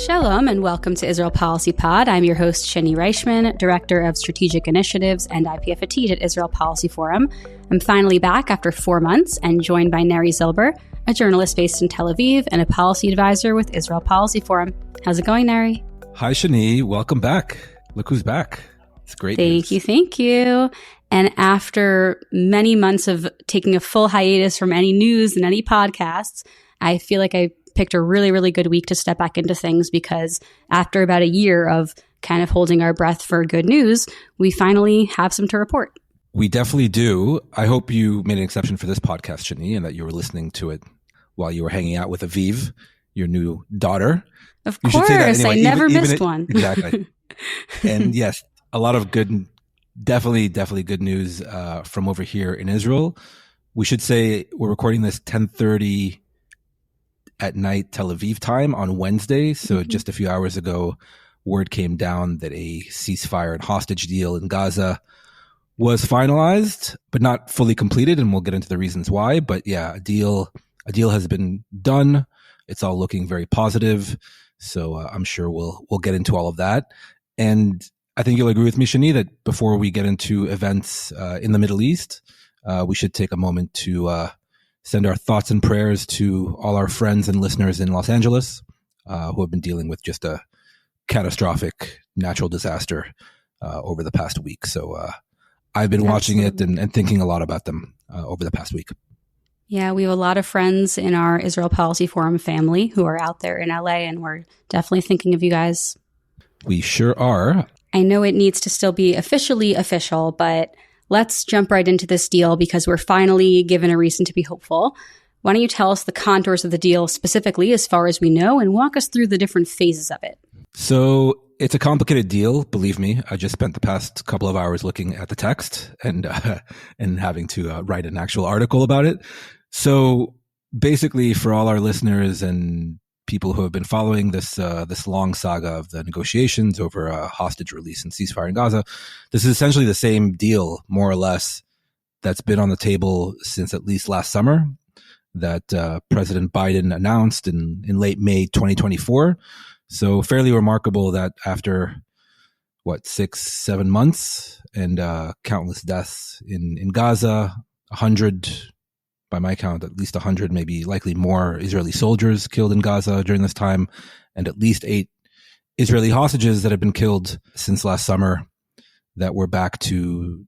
Shalom and welcome to Israel Policy Pod. I'm your host, Shanie Reichman, Director of Strategic Initiatives and IPF Atid at Israel Policy Forum. I'm finally back after 4 months and joined by Neri Zilber, a journalist based in Tel Aviv and a policy advisor with Israel Policy Forum. How's it going, Neri? Hi, Shanie. Welcome back. Look who's back. It's great news. Thank you. And after many months of taking a full hiatus from any news and any podcasts, I feel like I picked a really, really good week to step back into things because after about a year of kind of holding our breath for good news, we finally have some to report. We definitely do. I hope you made an exception for this podcast, Shanie, and that you were listening to it while you were hanging out with Aviv, your new daughter. Of course, anyway. I never missed one. Exactly. And yes, a lot of good, definitely good news from over here in Israel. We should say we're recording this 10:30 at night Tel Aviv time on Wednesday. So just a few hours ago, word came down that a ceasefire and hostage deal in Gaza was finalized, but not fully completed. And we'll get into the reasons why. But yeah, a deal has been done. It's all looking very positive. So I'm sure we'll get into all of that. And I think you'll agree with me, Shanie, that before we get into events in the Middle East, we should take a moment to send our thoughts and prayers to all our friends and listeners in Los Angeles who have been dealing with just a catastrophic natural disaster over the past week. So I've been watching it and thinking a lot about them over the past week. Yeah, we have a lot of friends in our Israel Policy Forum family who are out there in LA, and we're definitely thinking of you guys. We sure are. I know it needs to still be officially official, but let's jump right into this deal because we're finally given a reason to be hopeful. Why don't you tell us the contours of the deal specifically as far as we know and walk us through the different phases of it? So it's a complicated deal, believe me. I just spent the past couple of hours looking at the text and having to write an actual article about it. So basically for all our listeners and people who have been following this long saga of the negotiations over a hostage release and ceasefire in Gaza, this is essentially the same deal, more or less, that's been on the table since at least last summer, that President Biden announced in late May 2024. So fairly remarkable that after, 6-7 months and countless deaths in Gaza, 100... by my count, at least 100, maybe likely more Israeli soldiers killed in Gaza during this time, and at least 8 Israeli hostages that have been killed since last summer that we're back to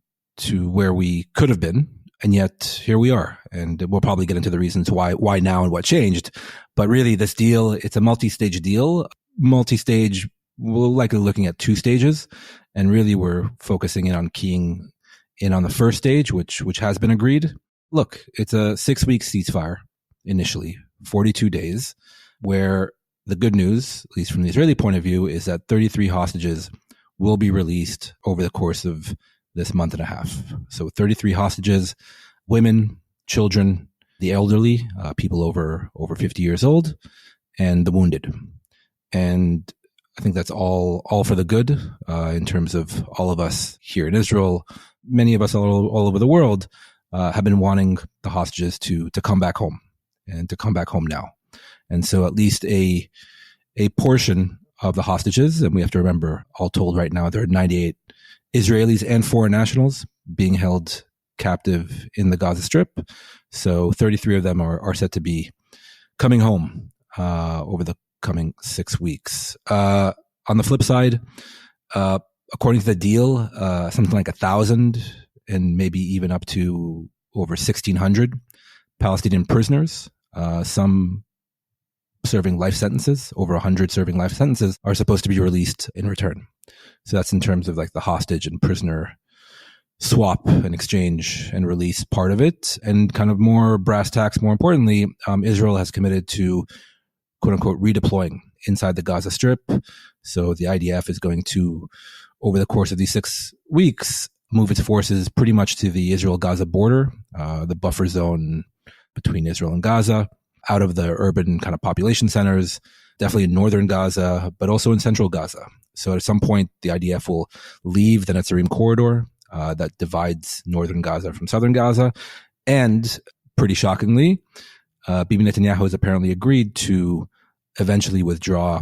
where we could have been. And yet here we are. And we'll probably get into the reasons why now and what changed. But really this deal, it's a multi-stage deal. Multi-stage, we're likely looking at 2 stages. And really we're focusing in on keying in on the first stage, which has been agreed. Look, it's a 6-week ceasefire initially, 42 days, where the good news, at least from the Israeli point of view, is that 33 hostages will be released over the course of this month and a half. So 33 hostages, women, children, the elderly, people over 50 years old, and the wounded. And I think that's all for the good in terms of all of us here in Israel, many of us all over the world, have been wanting the hostages to come back home and to come back home now. And so at least a portion of the hostages, and we have to remember, all told right now, there are 98 Israelis and foreign nationals being held captive in the Gaza Strip. So 33 of them are set to be coming home over the coming 6 weeks. On the flip side, according to the deal, something like 1,000 and maybe even up to over 1,600 Palestinian prisoners, some serving life sentences, over 100 serving life sentences, are supposed to be released in return. So that's in terms of like the hostage and prisoner swap and exchange and release part of it. And kind of more brass tacks, more importantly, Israel has committed to quote unquote redeploying inside the Gaza Strip. So the IDF is going to, over the course of these 6 weeks, move its forces pretty much to the Israel-Gaza border, the buffer zone between Israel and Gaza, out of the urban kind of population centers, definitely in northern Gaza, but also in central Gaza. So at some point, the IDF will leave the Netzarim corridor that divides northern Gaza from southern Gaza. And pretty shockingly, Bibi Netanyahu has apparently agreed to eventually withdraw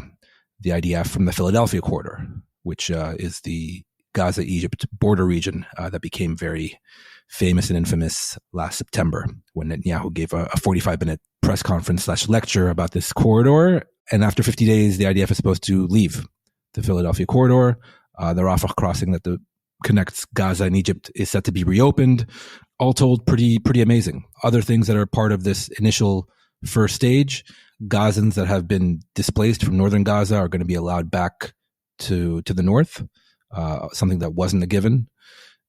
the IDF from the Philadelphia corridor, which is the Gaza-Egypt border region that became very famous and infamous last September when Netanyahu gave a 45-minute press conference / lecture about this corridor. And after 50 days, the IDF is supposed to leave the Philadelphia corridor. The Rafah crossing that connects Gaza and Egypt is set to be reopened. All told, pretty amazing. Other things that are part of this initial first stage, Gazans that have been displaced from northern Gaza are going to be allowed back to the north, something that wasn't a given.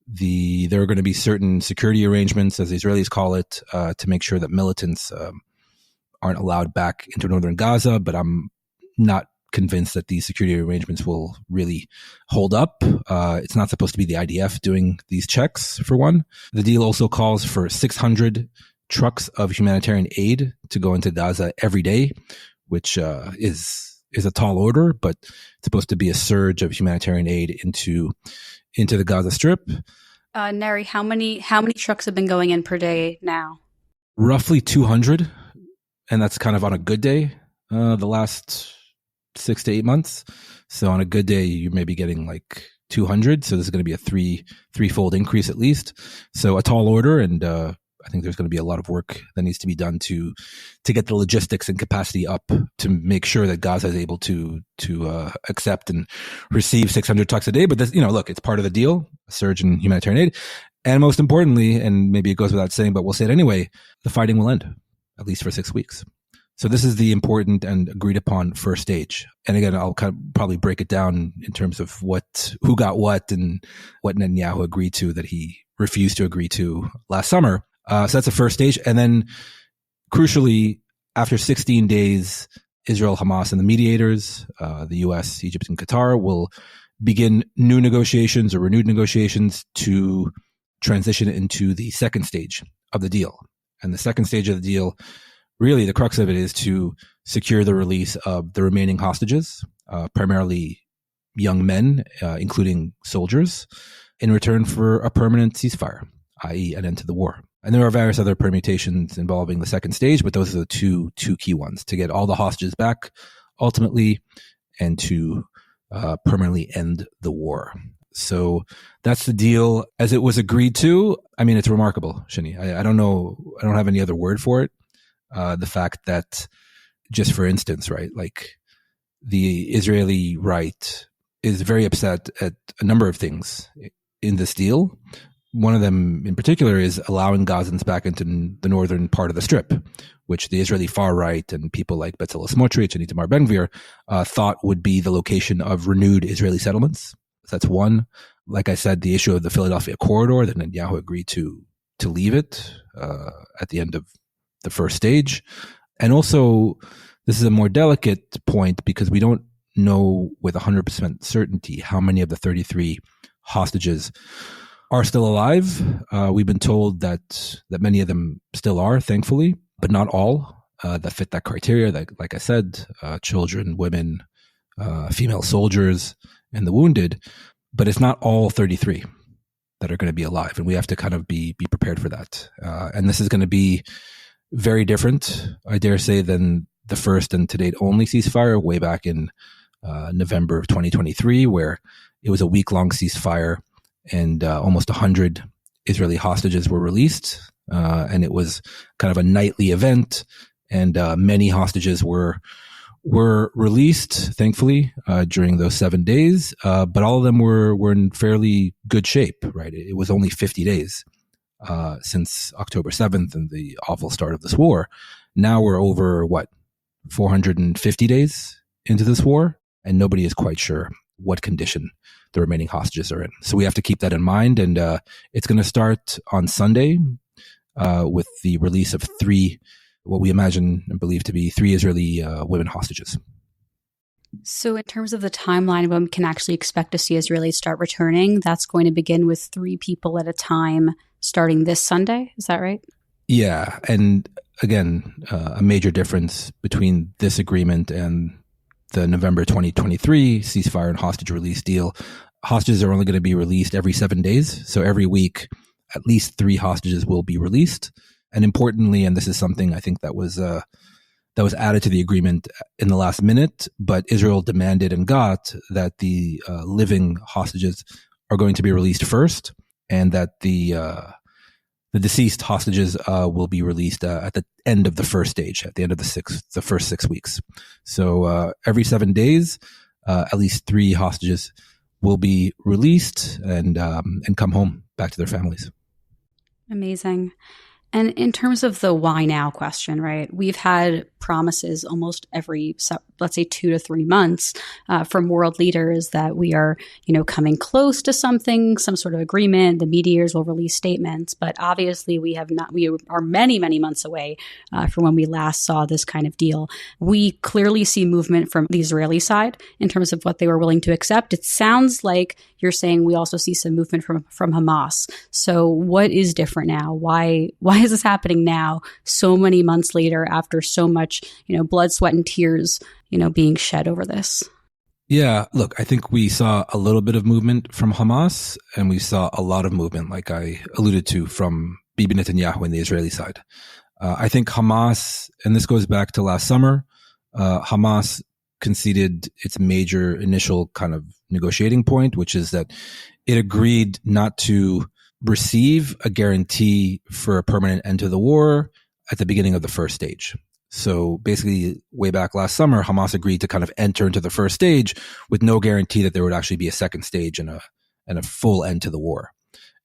There are going to be certain security arrangements, as the Israelis call it, to make sure that militants aren't allowed back into northern Gaza, but I'm not convinced that these security arrangements will really hold up. It's not supposed to be the IDF doing these checks, for one. The deal also calls for 600 trucks of humanitarian aid to go into Gaza every day, which is a tall order, but it's supposed to be a surge of humanitarian aid into the Gaza Strip. Neri, how many trucks have been going in per day now? Roughly 200, and that's kind of on a good day. The last 6 to 8 months. So on a good day, you may be getting like 200. So this is going to be a threefold increase at least. So a tall order, and I think there's going to be a lot of work that needs to be done to get the logistics and capacity up to make sure that Gaza is able to accept and receive 600 trucks a day. But this, look, it's part of the deal, a surge in humanitarian aid. And most importantly, and maybe it goes without saying, but we'll say it anyway, the fighting will end, at least for 6 weeks. So this is the important and agreed upon first stage. And again, I'll kind of probably break it down in terms of who got what and what Netanyahu agreed to that he refused to agree to last summer. So that's the first stage. And then crucially, after 16 days, Israel, Hamas, and the mediators, the US, Egypt, and Qatar will begin new negotiations or renewed negotiations to transition into the second stage of the deal. And the second stage of the deal, really the crux of it, is to secure the release of the remaining hostages, primarily young men, including soldiers, in return for a permanent ceasefire, i.e. an end to the war. And there are various other permutations involving the second stage, but those are the two key ones: to get all the hostages back ultimately, and to permanently end the war. So that's the deal as it was agreed to. I mean, it's remarkable, Shanie. I don't know. I don't have any other word for it. The fact that, just for instance, right, like the Israeli right is very upset at a number of things in this deal. One of them in particular is allowing Gazans back into the northern part of the Strip, which the Israeli far right and people like Bezalel Smotrich and Itamar Ben-Gvir thought would be the location of renewed Israeli settlements. So that's one. Like I said, the issue of the Philadelphia corridor, that Netanyahu agreed to leave it at the end of the first stage. And also, this is a more delicate point because we don't know with 100% certainty how many of the 33 hostages are still alive. We've been told that many of them still are, thankfully, but not all that fit that criteria. Like I said, children, women, female soldiers, and the wounded. But it's not all 33 that are going to be alive, and we have to kind of be prepared for that. And this is going to be very different, I dare say, than the first and to date only ceasefire way back in November of 2023, where it was a week-long ceasefire and almost 100 Israeli hostages were released. And it was kind of a nightly event, and many hostages were released, thankfully, during those 7 days. But all of them were in fairly good shape, right? It was only 50 days since October 7th and the awful start of this war. Now we're over, 450 days into this war, and nobody is quite sure what condition the remaining hostages are in. So we have to keep that in mind. And it's going to start on Sunday with the release of what we imagine and believe to be 3 Israeli women hostages. So in terms of the timeline when we can actually expect to see Israelis start returning, that's going to begin with 3 people at a time starting this Sunday. Is that right? Yeah. And again, a major difference between this agreement and the November 2023 ceasefire and hostage release deal. Hostages are only going to be released every 7 days. So every week, at least 3 hostages will be released. And importantly, and this is something I think that was that was added to the agreement in the last minute, but Israel demanded and got that the living hostages are going to be released first, and that the deceased hostages will be released at the end of the first stage, at the end of the first 6 weeks. So every 7 days, at least 3 hostages will be released and come home back to their families. Amazing. And in terms of the why now question, right? We've had promises almost every, let's say, 2 to 3 months from world leaders that we are, coming close to something, some sort of agreement. The mediators will release statements, but obviously we have not. We are many, many months away from when we last saw this kind of deal. We clearly see movement from the Israeli side in terms of what they were willing to accept. It sounds like you're saying we also see some movement from Hamas. So what is different now? Why is this happening now, so many months later, after so much, blood, sweat, and tears, being shed over this? Yeah, look, I think we saw a little bit of movement from Hamas, and we saw a lot of movement, like I alluded to, from Bibi Netanyahu and the Israeli side. I think Hamas, and this goes back to last summer, Hamas conceded its major initial kind of negotiating point, which is that it agreed not to receive a guarantee for a permanent end to the war at the beginning of the first stage. So basically, way back last summer, Hamas agreed to kind of enter into the first stage with no guarantee that there would actually be a second stage and a full end to the war.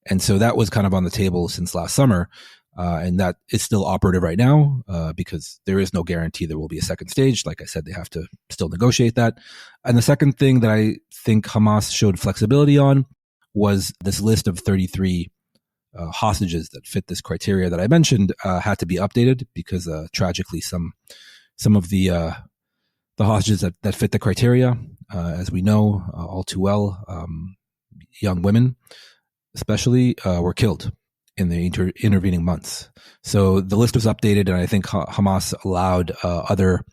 And so that was kind of on the table since last summer. And that is still operative right now because there is no guarantee there will be a second stage. Like I said, they have to still negotiate that. And the second thing that I think Hamas showed flexibility on was this list of 33 hostages that fit this criteria that I mentioned had to be updated because tragically some of the hostages that fit the criteria, as we know all too well, young women especially, were killed in the intervening months. So the list was updated, and I think Hamas allowed other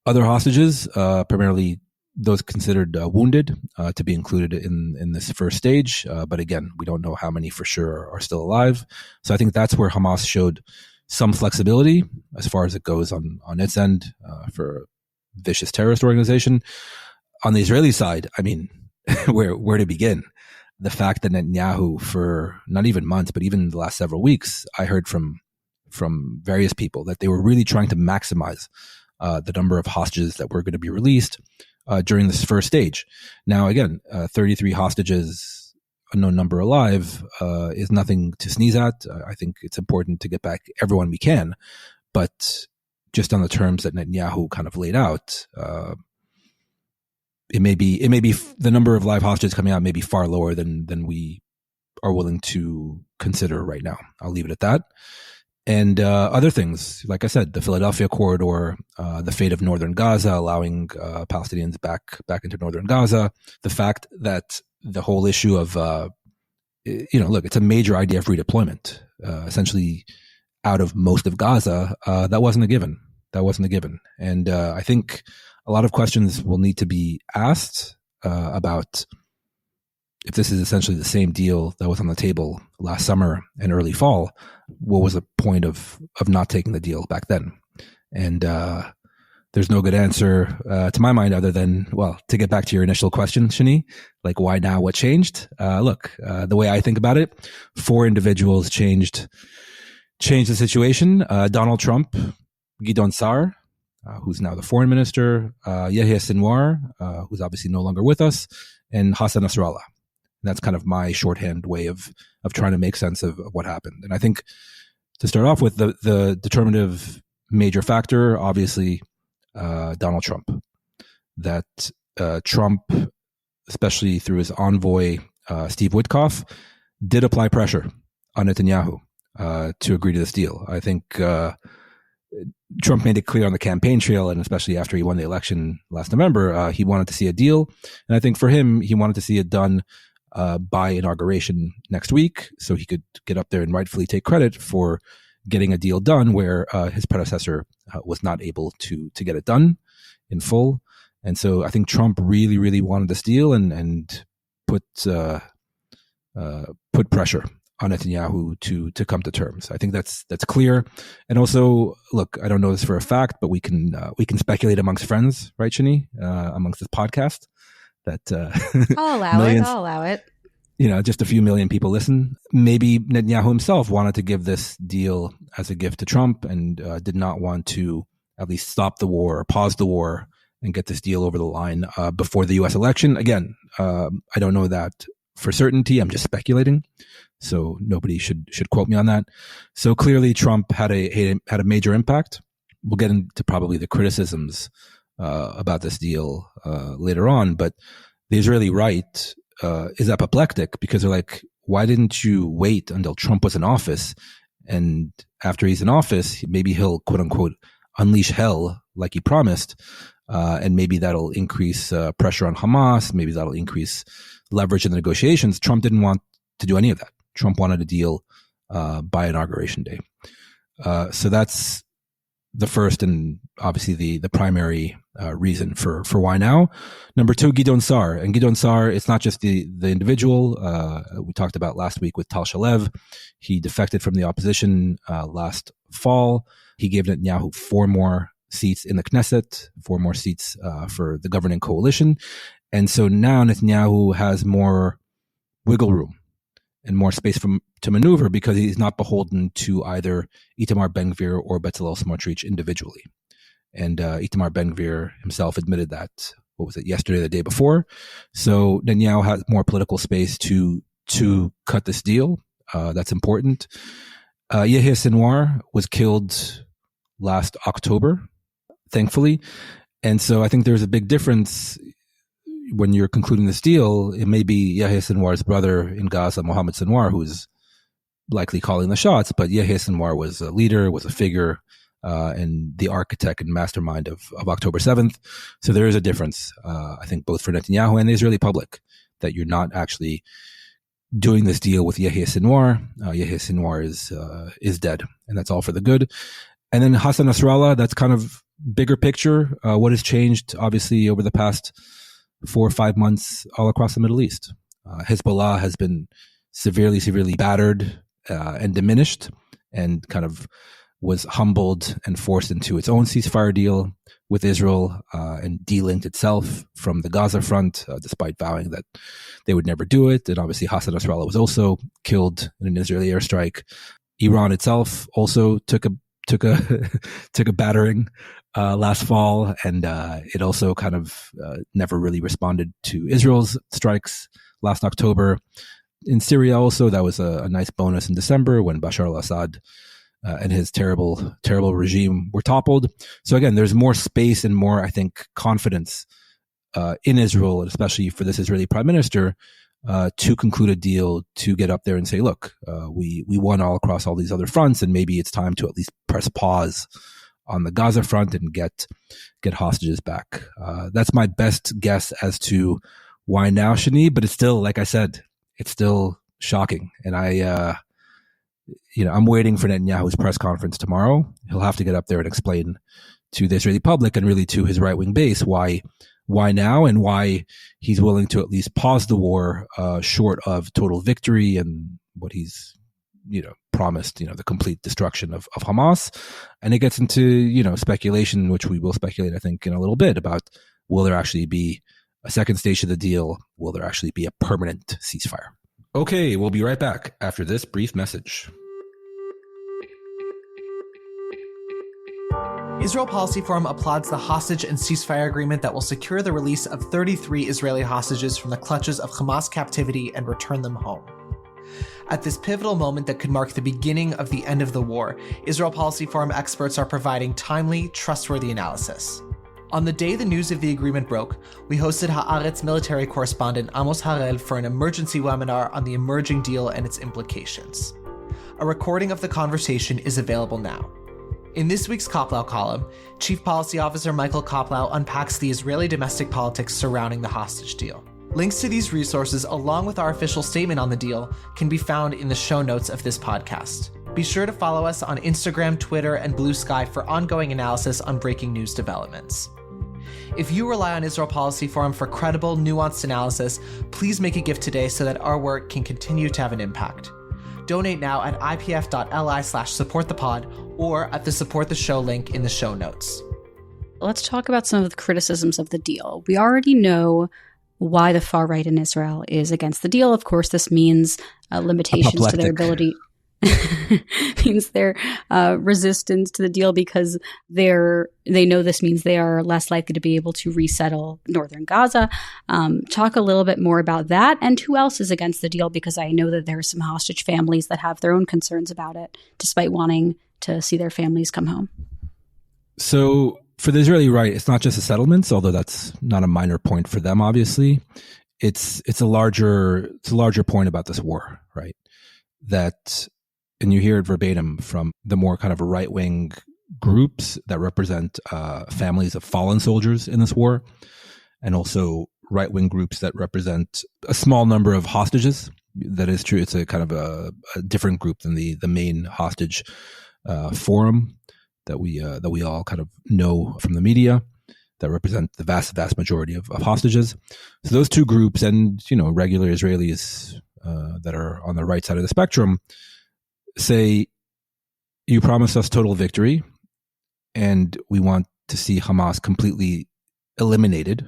hostages, primarily those considered wounded, to be included in this first stage. But again, we don't know how many for sure are still alive. So I think that's where Hamas showed some flexibility as far as it goes on its end for a vicious terrorist organization. On the Israeli side, I mean, where to begin? The fact that Netanyahu, for not even months, but even the last several weeks, I heard from various people that they were really trying to maximize the number of hostages that were going to be released during this first stage. Now, again, 33 hostages, unknown number alive, is nothing to sneeze at. I think it's important to get back everyone we can, but just on the terms that Netanyahu kind of laid out, it may be the number of live hostages coming out may be far lower than we are willing to consider right now. I'll leave it at that. And other things, like I said, the Philadelphia corridor, the fate of northern Gaza, allowing Palestinians back into northern Gaza, the fact that the whole issue of, look, it's a major IDF redeployment, essentially out of most of Gaza. That wasn't a given. And I think a lot of questions will need to be asked about if this is essentially the same deal that was on the table last summer and early fall. What was the point of not taking the deal back then? And there's no good answer to my mind other than, well, to get back to your initial question, Shanie, like why now? What changed? Look, the way I think about it, 4 individuals changed the situation. Donald Trump, Gideon Sa'ar, who's now the foreign minister, Yahya Sinwar, who's obviously no longer with us, and Hassan Nasrallah. And that's kind of my shorthand way of trying to make sense of what happened. And I think to start off with, the determinative major factor, obviously, Donald Trump. That Trump, especially through his envoy, Steve Witkoff, did apply pressure on Netanyahu to agree to this deal. I think Trump made it clear on the campaign trail, and especially after he won the election last November, he wanted to see a deal. And I think for him, he wanted to see it done by inauguration next week, so he could get up there and rightfully take credit for getting a deal done where his predecessor was not able to get it done in full. And so I think Trump really, really wanted this deal and put pressure on Netanyahu to come to terms. I think that's clear. And also, look, I don't know this for a fact, but we can speculate amongst friends, right, Shanie, amongst this podcast that I'll allow it. Just a few million people listen. Maybe Netanyahu himself wanted to give this deal as a gift to Trump and did not want to at least stop the war or pause the war and get this deal over the line before the U.S. election. Again, I don't know that for certainty. I'm just speculating, so nobody should quote me on that. So clearly, Trump had a major impact. We'll get into probably the criticisms about this deal later on, but the Israeli right is apoplectic because they're like, why didn't you wait until Trump was in office? And after he's in office, maybe he'll quote unquote unleash hell like he promised. And maybe that'll increase pressure on Hamas. Maybe that'll increase leverage in the negotiations. Trump didn't want to do any of that. Trump wanted a deal by Inauguration Day. So that's the first and obviously the primary reason for why now. Number two, Gideon Sa'ar. And Gideon Sa'ar, it's not just the individual. We talked about last week with Tal Shalev. He defected from the opposition last fall. He gave Netanyahu 4 more seats in the Knesset, 4 more seats for the governing coalition. And so now Netanyahu has more wiggle room and more space to maneuver because he's not beholden to either Itamar Ben-Gvir or Bezalel Smotrich individually. And Itamar Ben-Gvir himself admitted that, yesterday or the day before. So Netanyahu has more political space to cut this deal. That's important. Yehia Sinwar was killed last October, thankfully. And so I think there's a big difference when you're concluding this deal. It may be Yehia Sinwar's brother in Gaza, Mohammed Sinwar, who's likely calling the shots, but Yehia Sinwar was a leader, was a figure, and the architect and mastermind of October 7th. So there is a difference, I think, both for Netanyahu and the Israeli public, that you're not actually doing this deal with Yehia Sinwar. Yehia Sinwar is dead, and that's all for the good. And then Hassan Nasrallah, that's kind of bigger picture. What has changed, obviously, over the past 4 or 5 months all across the Middle East? Hezbollah has been severely battered and diminished, and kind of was humbled and forced into its own ceasefire deal with Israel and delinked itself from the Gaza front, despite vowing that they would never do it. And obviously Hassan Nasrallah was also killed in an Israeli airstrike. Iran itself also took a battering last fall, and it also kind of never really responded to Israel's strikes last October. In Syria also, that was a nice bonus in December when Bashar al-Assad and his terrible regime were toppled. So again, there's more space and more, I think, confidence in Israel, especially for this Israeli prime minister, to conclude a deal, to get up there and say, look, we won all across all these other fronts, and maybe it's time to at least press pause on the Gaza front and get hostages back. That's my best guess as to why now, Shanie, but it's still, like I said, it's still shocking. And I'm waiting for Netanyahu's press conference tomorrow. He'll have to get up there and explain to the Israeli public and really to his right-wing base why now, and why he's willing to at least pause the war short of total victory and what he's promised, the complete destruction of Hamas. And it gets into speculation, which we will speculate, I think, in a little bit, about will there actually be a second stage of the deal? Will there actually be a permanent ceasefire? Okay, we'll be right back after this brief message. Israel Policy Forum applauds the hostage and ceasefire agreement that will secure the release of 33 Israeli hostages from the clutches of Hamas captivity and return them home. At this pivotal moment that could mark the beginning of the end of the war, Israel Policy Forum experts are providing timely, trustworthy analysis. On the day the news of the agreement broke, we hosted Haaretz military correspondent Amos Harel for an emergency webinar on the emerging deal and its implications. A recording of the conversation is available now. In this week's Koplow column, Chief Policy Officer Michael Koplow unpacks the Israeli domestic politics surrounding the hostage deal. Links to these resources, along with our official statement on the deal, can be found in the show notes of this podcast. Be sure to follow us on Instagram, Twitter, and Blue Sky for ongoing analysis on breaking news developments. If you rely on Israel Policy Forum for credible, nuanced analysis, please make a gift today so that our work can continue to have an impact. Donate now at ipf.li/supportthepod or at the Support the Show link in the show notes. Let's talk about some of the criticisms of the deal. We already know why the far right in Israel is against the deal. Of course, this means limitations to their ability. means their resistance to the deal because they know this means they are less likely to be able to resettle northern Gaza. Talk a little bit more about that and who else is against the deal, because I know that there are some hostage families that have their own concerns about it, despite wanting to see their families come home. So for the Israeli right, it's not just the settlements, although that's not a minor point for them, obviously. It's a larger point about this war, right? That, and you hear it verbatim from the more kind of right-wing groups that represent families of fallen soldiers in this war, and also right-wing groups that represent a small number of hostages. That is true. It's a kind of a different group than the main hostage forum that we all kind of know from the media, that represent the vast majority of hostages. So those two groups, and regular Israelis that are on the right side of the spectrum, say, you promised us total victory, and we want to see Hamas completely eliminated,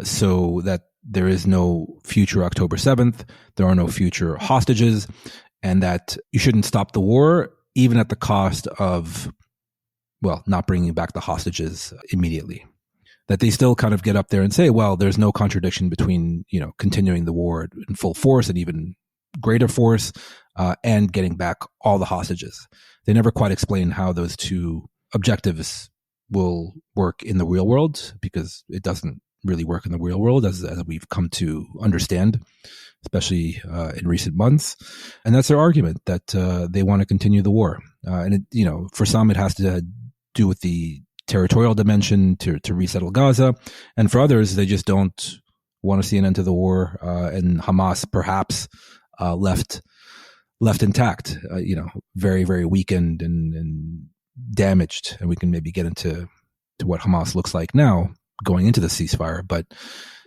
so that there is no future October 7th, there are no future hostages, and that you shouldn't stop the war, even at the cost of, well, not bringing back the hostages immediately. That they still kind of get up there and say, well, there's no contradiction between, continuing the war in full force and even greater force, and getting back all the hostages. They never quite explain how those two objectives will work in the real world, because it doesn't really work in the real world, as we've come to understand, especially in recent months. And that's their argument, that they want to continue the war. And for some, it has to do with the territorial dimension to resettle Gaza. And for others, they just don't want to see an end to the war, and Hamas perhaps left intact, very, very weakened and damaged. And we can maybe get into what Hamas looks like now going into the ceasefire. But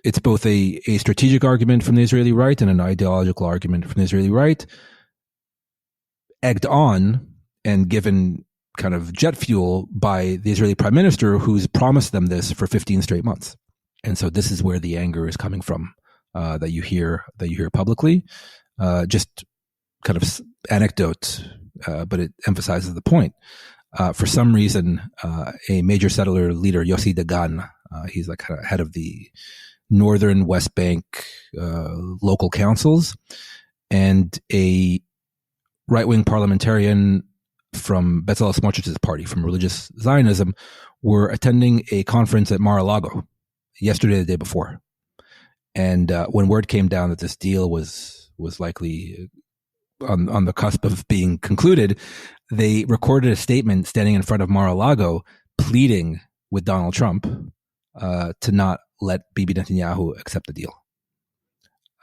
it's both a strategic argument from the Israeli right and an ideological argument from the Israeli right, egged on and given kind of jet fuel by the Israeli prime minister, who's promised them this for 15 straight months. And so this is where the anger is coming from, that you hear publicly. Just kind of anecdote, but it emphasizes the point. For some reason, a major settler leader, Yossi Dagan, he's like head of the Northern West Bank local councils, and a right-wing parliamentarian from Bezalel Smotrich's party, from Religious Zionism, were attending a conference at Mar-a-Lago yesterday, the day before. And when word came down that this deal was likely on the cusp of being concluded, they recorded a statement standing in front of Mar-a-Lago pleading with Donald Trump to not let Bibi Netanyahu accept the deal.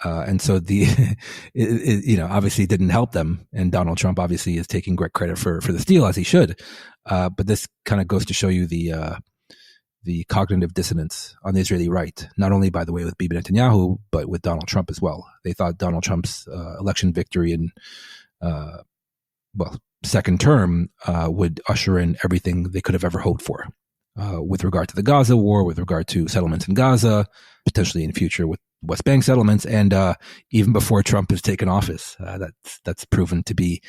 And so it obviously didn't help them. And Donald Trump obviously is taking great credit for this deal, as he should. But this kind of goes to show you the cognitive dissonance on the Israeli right, not only, by the way, with Bibi Netanyahu, but with Donald Trump as well. They thought Donald Trump's election victory in, second term would usher in everything they could have ever hoped for with regard to the Gaza war, with regard to settlements in Gaza, potentially in future with West Bank settlements, and even before Trump has taken office. That's proven to be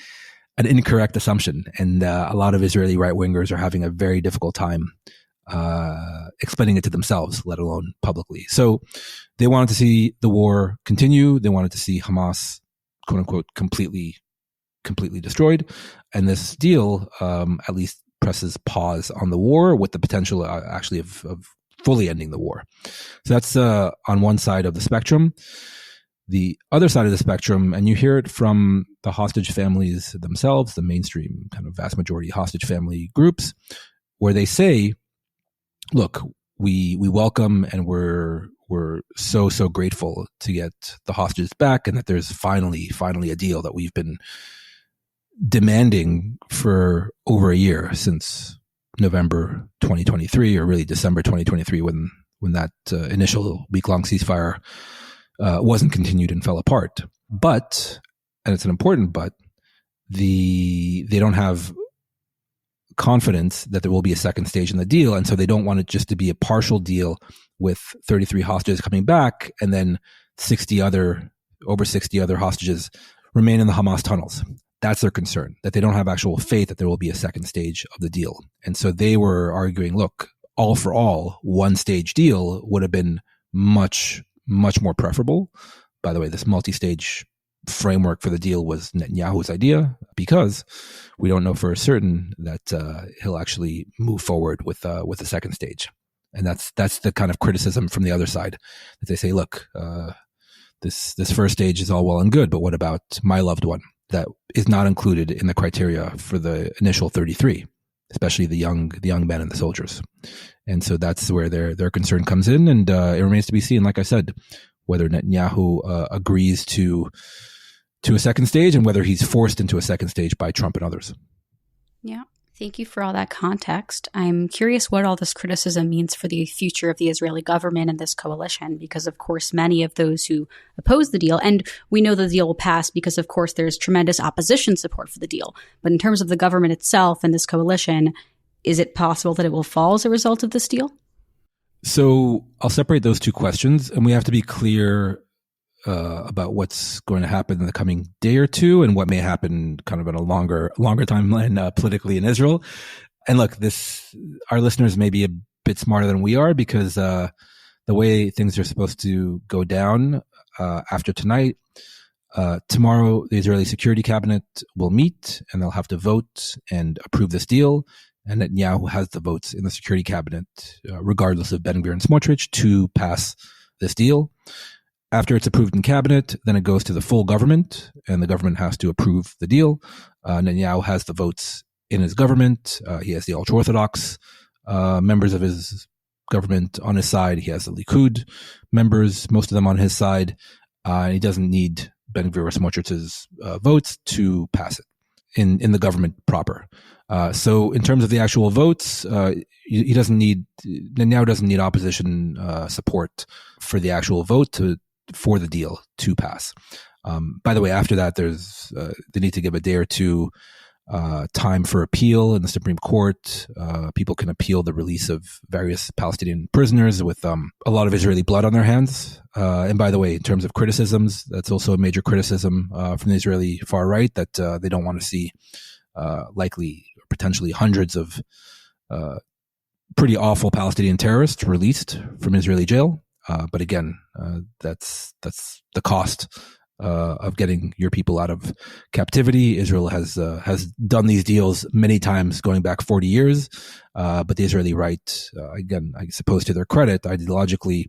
an incorrect assumption. And a lot of Israeli right-wingers are having a very difficult time explaining it to themselves, let alone publicly. So they wanted to see the war continue. They wanted to see Hamas, quote unquote, completely destroyed. And this deal at least presses pause on the war, with the potential actually of fully ending the war. So that's on one side of the spectrum. The other side of the spectrum, and you hear it from the hostage families themselves, the mainstream kind of vast majority hostage family groups, where they say, look, we welcome and we're so grateful to get the hostages back, and that there's finally a deal that we've been demanding for over a year, since November 2023, or really December 2023, when that initial week-long ceasefire wasn't continued and fell apart. But and it's an important but, they don't have confidence that there will be a second stage in the deal, and so they don't want it just to be a partial deal with 33 hostages coming back and then over 60 other hostages remain in the Hamas tunnels. That's their concern, that they don't have actual faith that there will be a second stage of the deal. And so they were arguing, look, all for all, one stage deal would have been much, much more preferable. By the way, this multi-stage framework for the deal was Netanyahu's idea, because we don't know for certain that he'll actually move forward with the second stage. And that's the kind of criticism from the other side, that they say, look, this first stage is all well and good, but what about my loved one that is not included in the criteria for the initial 33, especially the young men and the soldiers? And so that's where their concern comes in, and it remains to be seen, like I said, whether Netanyahu agrees to a second stage and whether he's forced into a second stage by Trump and others. Yeah. Thank you for all that context. I'm curious what all this criticism means for the future of the Israeli government and this coalition, because, of course, many of those who oppose the deal, and we know the deal will pass because, of course, there's tremendous opposition support for the deal. But in terms of the government itself and this coalition, is it possible that it will fall as a result of this deal? So I'll separate those two questions, and we have to be clear about what's going to happen in the coming day or two and what may happen kind of in a longer timeline politically in Israel. And look, our listeners may be a bit smarter than we are, because the way things are supposed to go down after tonight, tomorrow the Israeli Security Cabinet will meet and they'll have to vote and approve this deal. And Netanyahu has the votes in the Security Cabinet, regardless of Ben Gvir and Smotrich, to pass this deal. After it's approved in cabinet, then it goes to the full government, and the government has to approve the deal. Netanyahu has the votes in his government. He has the ultra-Orthodox members of his government on his side. He has the Likud members, most of them on his side. And he doesn't need Ben Gvir or Smotrich's votes to pass it in the government proper. So in terms of the actual votes, Netanyahu doesn't need opposition support for the actual vote for the deal to pass. By the way, after that, they need to give a day or two time for appeal in the Supreme Court. People can appeal the release of various Palestinian prisoners with a lot of Israeli blood on their hands. And by the way, in terms of criticisms, that's also a major criticism from the Israeli far right, that they don't want to see likely or potentially hundreds of pretty awful Palestinian terrorists released from Israeli jail. But again, that's the cost of getting your people out of captivity. Israel has done these deals many times, going back 40 years. But the Israeli right, again, I suppose to their credit, ideologically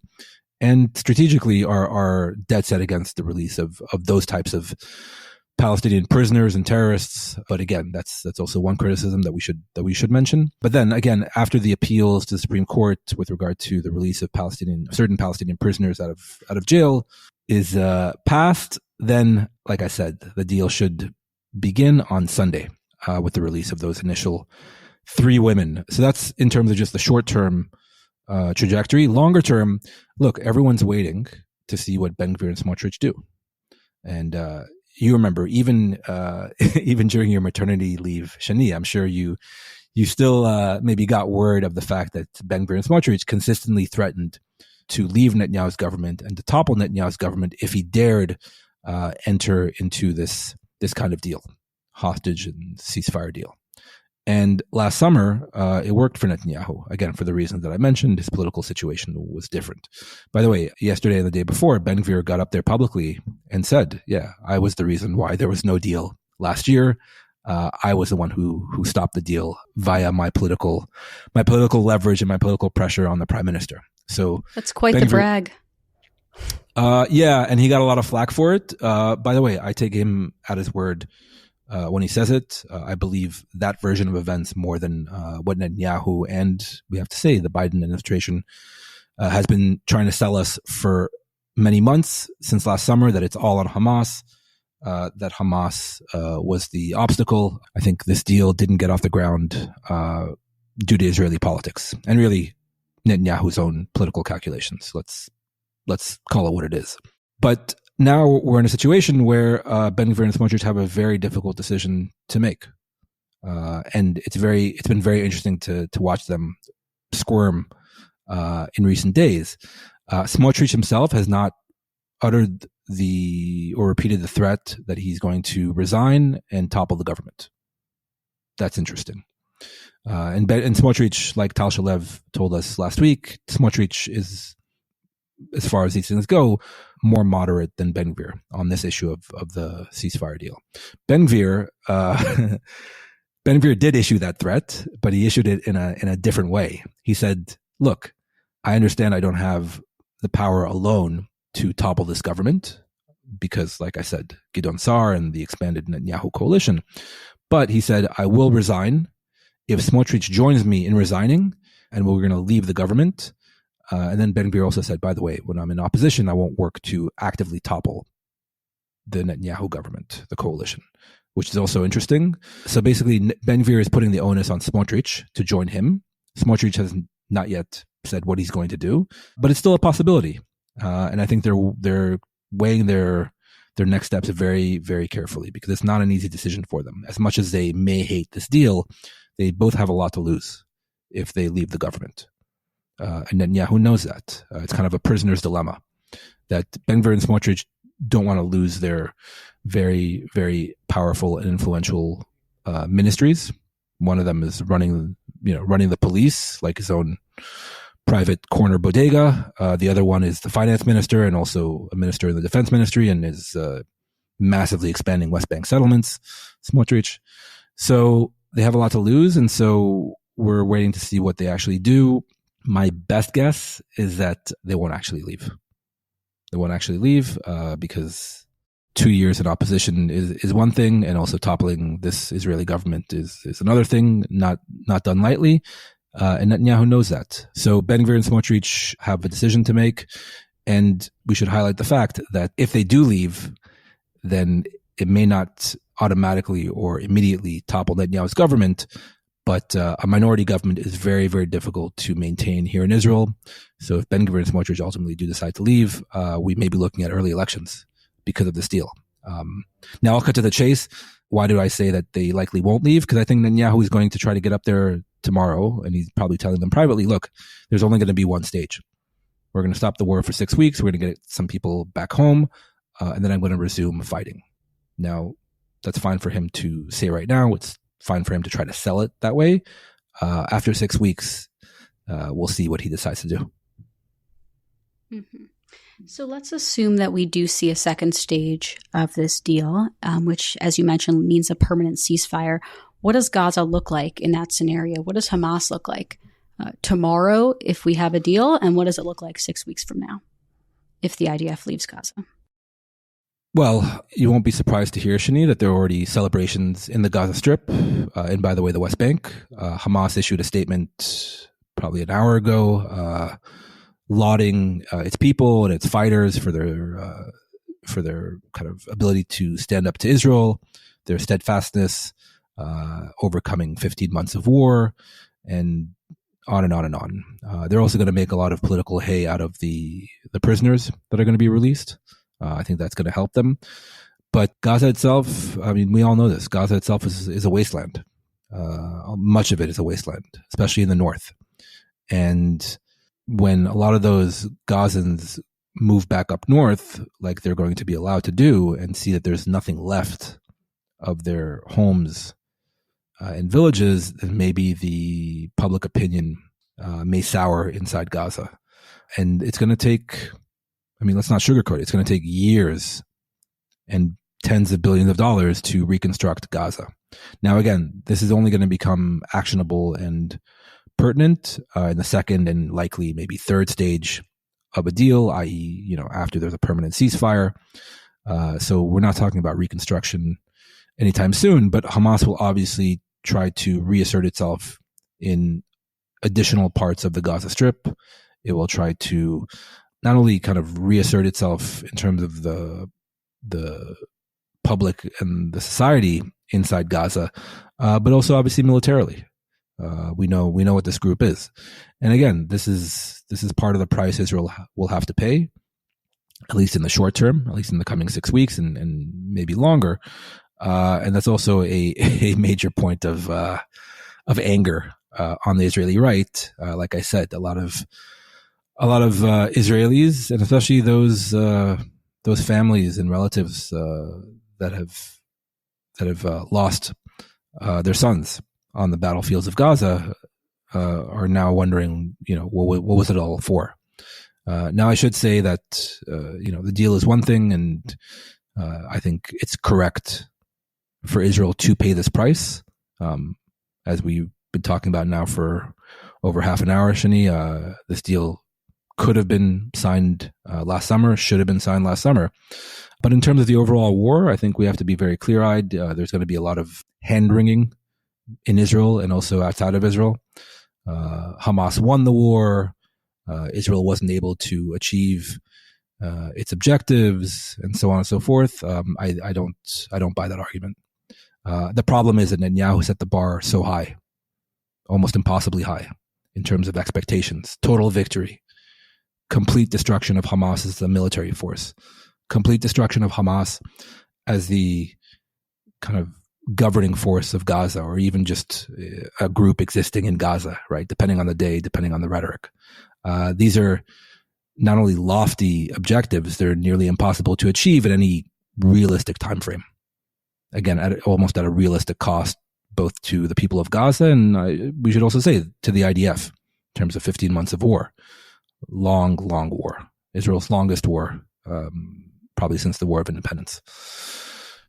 and strategically, are dead set against the release of those types of Palestinian prisoners and terrorists. But again, that's also one criticism that we should mention. But then again, after the appeals to the Supreme Court with regard to the release of certain Palestinian prisoners out of jail is passed, then, like I said, the deal should begin on Sunday with the release of those initial 3 women. So that's in terms of just the short-term trajectory. Longer term, look, everyone's waiting to see what Ben Gvir and Smotrich do. And you remember, even during your maternity leave, Shanie, I'm sure you still maybe got word of the fact that Ben Gvir and Smotrich consistently threatened to leave Netanyahu's government and to topple Netanyahu's government if he dared enter into this kind of deal, hostage and ceasefire deal. And last summer, it worked for Netanyahu. Again, for the reasons that I mentioned, his political situation was different. By the way, yesterday and the day before, Ben Gvir got up there publicly and said, yeah, I was the reason why there was no deal last year. I was the one who stopped the deal via my political leverage and my political pressure on the prime minister. So that's quite the brag. Yeah, and he got a lot of flack for it. By the way, I take him at his word when he says it. I believe that version of events more than what Netanyahu and, we have to say, the Biden administration has been trying to sell us for many months since last summer, that it's all on Hamas, that Hamas was the obstacle. I think this deal didn't get off the ground due to Israeli politics and really Netanyahu's own political calculations. Let's call it what it is. But now we're in a situation where Ben Gvir and Smotrich have a very difficult decision to make. And it's been very interesting to watch them squirm in recent days. Smotrich himself has not uttered or repeated the threat that he's going to resign and topple the government. That's interesting. And Smotrich, like Tal Shalev told us last week, Smotrich is, as far as these things go, more moderate than Ben Gvir on this issue of the ceasefire deal. Ben Gvir did issue that threat, but he issued it in a different way. He said, look, I understand I don't have the power alone to topple this government because, like I said, Gideon Sa'ar and the expanded Netanyahu coalition. But he said, I will resign if Smotrich joins me in resigning, and we're going to leave the government. And then Ben Gvir also said, by the way, when I'm in opposition, I won't work to actively topple the Netanyahu government, the coalition, which is also interesting. So basically, Ben Gvir is putting the onus on Smotrich to join him. Smotrich has not yet said what he's going to do, but it's still a possibility. And I think they're weighing their next steps very, very carefully because it's not an easy decision for them. As much as they may hate this deal, they both have a lot to lose if they leave the government. And Netanyahu knows that. It's kind of a prisoner's dilemma that Ben Gvir and Smotrich don't want to lose their very, very powerful and influential ministries. One of them is running the police, like his own private corner bodega. The other one is the finance minister and also a minister in the defense ministry and is massively expanding West Bank settlements, Smotrich. So they have a lot to lose, and so we're waiting to see what they actually do. My best guess is that they won't actually leave. They won't actually leave because 2 years in opposition is one thing, and also toppling this Israeli government is another thing, not done lightly. And Netanyahu knows that. So Ben Gvir and Smotrich have a decision to make, and we should highlight the fact that if they do leave, then it may not automatically or immediately topple Netanyahu's government, but a minority government is very, very difficult to maintain here in Israel. So if Ben Gvir and Smotrich ultimately do decide to leave, we may be looking at early elections because of this deal. Now I'll cut to the chase. Why do I say that they likely won't leave? Because I think Netanyahu is going to try to get up there tomorrow, and he's probably telling them privately, look, there's only going to be one stage. We're going to stop the war for 6 weeks. We're going to get some people back home, and then I'm going to resume fighting. Now, that's fine for him to say right now. It's fine for him to try to sell it that way. After 6 weeks, we'll see what he decides to do. Mm-hmm. So let's assume that we do see a second stage of this deal, which, as you mentioned, means a permanent ceasefire. What does Gaza look like in that scenario? What does Hamas look like tomorrow if we have a deal? And what does it look like 6 weeks from now if the IDF leaves Gaza? Well, you won't be surprised to hear, Shanie, that there are already celebrations in the Gaza Strip. And by the way, the West Bank. Hamas issued a statement probably an hour ago lauding its people and its fighters for their kind of ability to stand up to Israel, their steadfastness, overcoming 15 months of war, and on and on and on. They're also going to make a lot of political hay out of the prisoners that are going to be released. I think that's going to help them. But Gaza itself, I mean, we all know this. Gaza itself is a wasteland. Much of it is a wasteland, especially in the north. And when a lot of those Gazans move back up north, like they're going to be allowed to do, and see that there's nothing left of their homes and villages, then maybe the public opinion may sour inside Gaza. And it's going to take, I mean, let's not sugarcoat it. It's going to take years and tens of billions of dollars to reconstruct Gaza. Now, again, this is only going to become actionable and pertinent in the second and likely maybe third stage of a deal, i.e., after there's a permanent ceasefire. So we're not talking about reconstruction anytime soon, but Hamas will obviously try to reassert itself in additional parts of the Gaza Strip. It will try to not only kind of reassert itself in terms of the public and the society inside Gaza, but also obviously militarily. We know what this group is, and again, this is part of the price Israel will have to pay. at least in the short term, at least in the coming 6 weeks and maybe longer. And that's also a major point of anger on the Israeli right. Like I said, a lot of Israelis, and especially those families and relatives that have lost their sons on the battlefields of Gaza, are now wondering, what was it all for? Now, I should say that the deal is one thing, and I think it's correct for Israel to pay this price, as we've been talking about now for over half an hour. Shanie, this deal could have been signed last summer, should have been signed last summer. But in terms of the overall war, I think we have to be very clear-eyed. There's going to be a lot of hand-wringing in Israel and also outside of Israel. Hamas won the war. Israel wasn't able to achieve its objectives, and so on and so forth. I don't buy that argument. The problem is that Netanyahu set the bar so high, almost impossibly high, in terms of expectations. Total victory, complete destruction of Hamas as the military force, complete destruction of Hamas as the kind of governing force of Gaza, or even just a group existing in Gaza, right? Depending on the day, depending on the rhetoric. These are not only lofty objectives, they're nearly impossible to achieve at any realistic time frame. Again, almost at a realistic cost, both to the people of Gaza and we should also say to the IDF in terms of 15 months of war. Long war. Israel's longest war, probably since the War of Independence.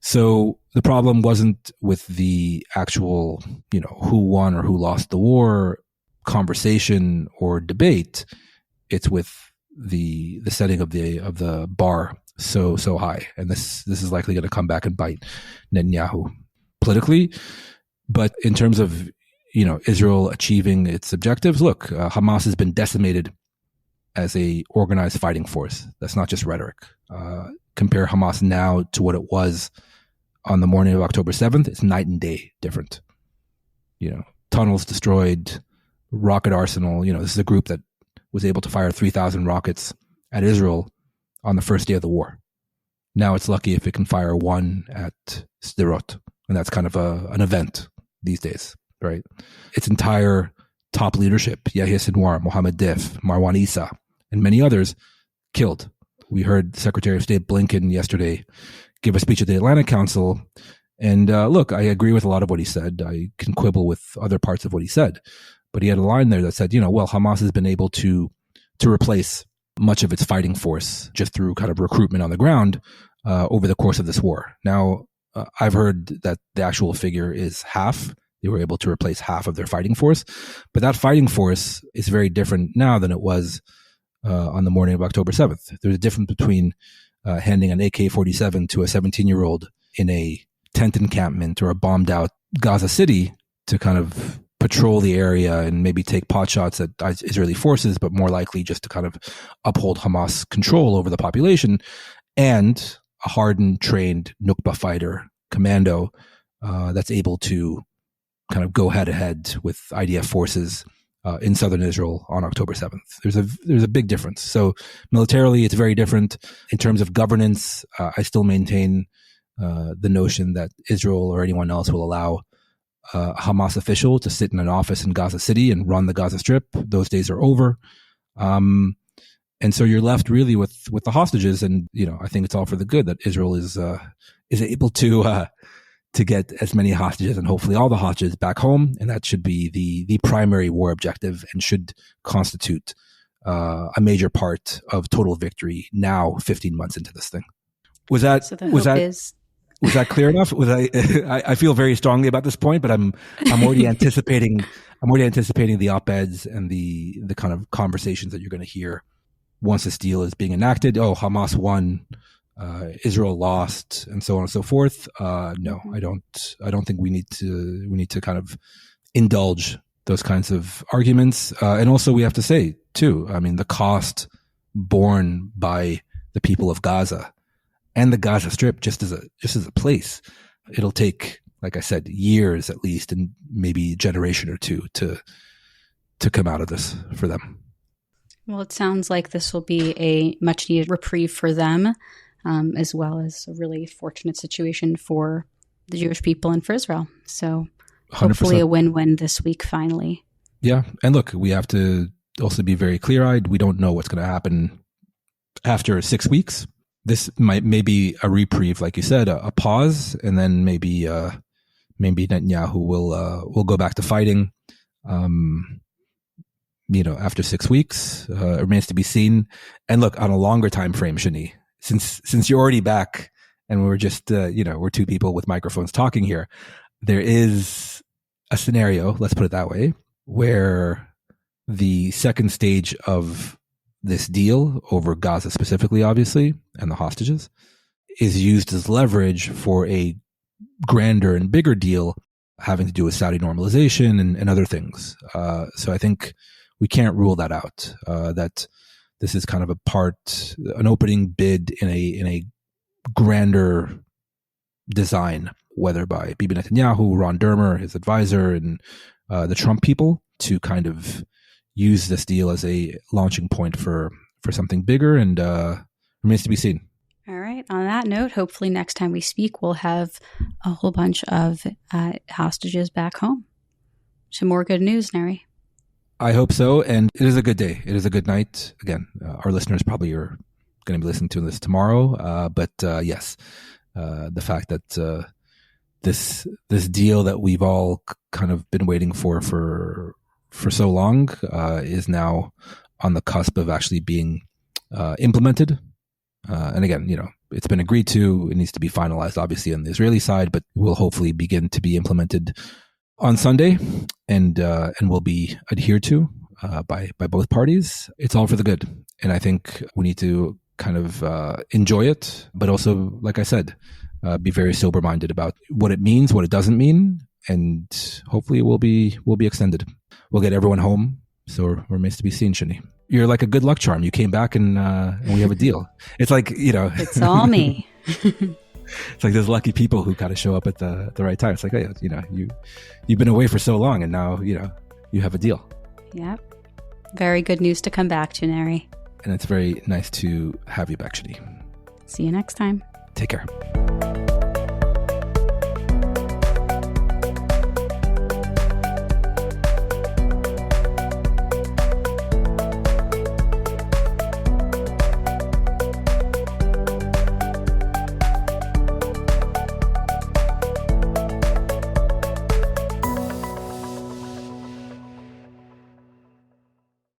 So the problem wasn't with the actual, who won or who lost the war conversation or debate. It's with the setting of the bar so high, and this is likely going to come back and bite Netanyahu politically. But in terms of Israel achieving its objectives, look, Hamas has been decimated as a organized fighting force. That's not just rhetoric. Compare Hamas now to what it was on the morning of October 7th. It's night and day different. Tunnels destroyed, rocket arsenal. This is a group that was able to fire 3,000 rockets at Israel on the first day of the war. Now it's lucky if it can fire one at Sderot, and that's kind of an event these days, right? Its entire top leadership, Yahya Sinwar, Mohammed Dif, Marwan Issa, and many others, killed. We heard Secretary of State Blinken yesterday give a speech at the Atlantic Council, and look, I agree with a lot of what he said. I can quibble with other parts of what he said, but he had a line there that said, Hamas has been able to replace much of its fighting force just through kind of recruitment on the ground over the course of this war. Now, I've heard that the actual figure is half. They were able to replace half of their fighting force, but that fighting force is very different now than it was on the morning of October 7th. There's a difference between handing an AK-47 to a 17-year-old in a tent encampment or a bombed out Gaza City to kind of patrol the area and maybe take pot shots at Israeli forces, but more likely just to kind of uphold Hamas control over the population, and a hardened, trained Nukba fighter commando that's able to kind of go head to head with IDF forces in southern Israel on October 7th. There's a big difference. So militarily, it's very different. In terms of governance, I still maintain the notion that Israel or anyone else will allow a Hamas official to sit in an office in Gaza City and run the Gaza Strip. Those days are over. And so you're left really with the hostages. And, I think it's all for the good that Israel is able to get as many hostages and hopefully all the hostages back home. And that should be the primary war objective and should constitute a major part of total victory now, 15 months into this thing. Was that clear enough? I feel very strongly about this point, but I'm already anticipating the op-eds and the kind of conversations that you're going to hear once this deal is being enacted. Oh, Hamas won, Israel lost, and so on and so forth. No, I don't think we need to kind of indulge those kinds of arguments. And also we have to say too, the cost borne by the people of Gaza and the Gaza Strip just as a place, it'll take, like I said, years at least, and maybe a generation or two to come out of this for them. Well, it sounds like this will be a much needed reprieve for them, as well as a really fortunate situation for the Jewish people and for Israel. So hopefully 100%. a win-win this week, finally. Yeah. And look, we have to also be very clear-eyed. We don't know what's going to happen after 6 weeks. This may be a reprieve, like you said, a pause, and then maybe Netanyahu will go back to fighting. After 6 weeks, it remains to be seen. And look, on a longer time frame, Shanie, since you're already back, and we're just we're two people with microphones talking here, there is a scenario, let's put it that way, where the second stage of this deal over Gaza specifically, obviously, and the hostages, is used as leverage for a grander and bigger deal having to do with Saudi normalization and other things. So I think we can't rule that out, that this is kind of an opening bid in a grander design, whether by Bibi Netanyahu, Ron Dermer, his advisor, and the Trump people, to kind of use this deal as a launching point for something bigger, and remains to be seen. All right. On that note, hopefully next time we speak, we'll have a whole bunch of hostages back home. Some more good news, Neri. I hope so. And it is a good day. It is a good night. Again, our listeners probably are going to be listening to this tomorrow. But yes, the fact that this deal that we've all kind of been waiting for so long is now on the cusp of actually being implemented. And again, it's been agreed to. It needs to be finalized, obviously, on the Israeli side, but will hopefully begin to be implemented on Sunday, and will be adhered to by both parties. It's all for the good, and I think we need to kind of enjoy it, but also, like I said, be very sober-minded about what it means, what it doesn't mean, and hopefully it will be extended. We'll get everyone home, so it remains to be seen, Shanie. You're like a good luck charm. You came back and we have a deal. It's like, It's all me. It's like those lucky people who kind of show up at the right time. It's like, hey, you've been away for so long, and now, you have a deal. Yep. Very good news to come back to, Neri. And it's very nice to have you back, Shanie. See you next time. Take care.